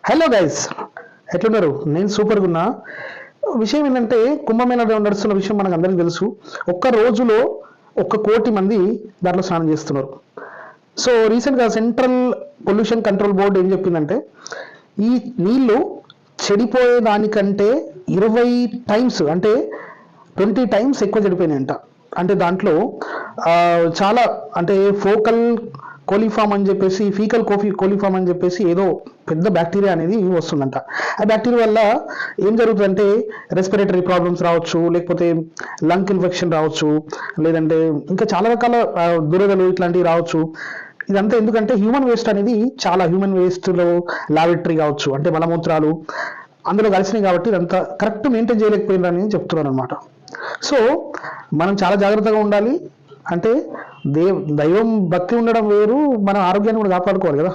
Hello guys, ఎట్లున్నారు? నేను సూపర్గా ఉన్నా. విషయం ఏంటంటే, కుంభమేళ నడుస్తున్న విషయం మనకు అందరికీ తెలుసు. ఒక్క రోజులో 1 కోటి మంది దాంట్లో స్నానం చేస్తున్నారు. సో రీసెంట్గా సెంట్రల్ పొల్యూషన్ కంట్రోల్ బోర్డు ఏం చెప్పిందంటే, ఈ నీళ్లు చెడిపోయేదానికంటే 20 టైమ్స్ అంటే 20 టైమ్స్ ఎక్కువ చెడిపోయినాయంట. అంటే దాంట్లో చాలా అంటే ఫోకల్ కోలిఫామ్ అని చెప్పేసి కోలిఫామ్ అని చెప్పేసి ఏదో పెద్ద బ్యాక్టీరియా అనేది వస్తుందంట. ఆ బ్యాక్టీరియా వల్ల ఏం జరుగుతుందంటే రెస్పిరేటరీ ప్రాబ్లమ్స్ రావచ్చు, లేకపోతే లంగ్ ఇన్ఫెక్షన్ రావచ్చు, లేదంటే ఇంకా చాలా రకాల దురదలు ఇట్లాంటివి రావచ్చు. ఇదంతా ఎందుకంటే హ్యూమన్ వేస్ట్ అనేది హ్యూమన్ వేస్ట్లో లాబొరేటరీ కావచ్చు, అంటే మలమూత్రాలు అందులో కలిసినాయి కాబట్టి ఇదంతా కరెక్ట్ మెయింటైన్ చేయలేకపోయిందని చెప్తున్నారు అనమాట. సో మనం చాలా జాగ్రత్తగా ఉండాలి. అంటే దైవం భక్తి ఉండడం వేరు, మన ఆరోగ్యాన్ని కూడా కాపాడుకోవాలి కదా.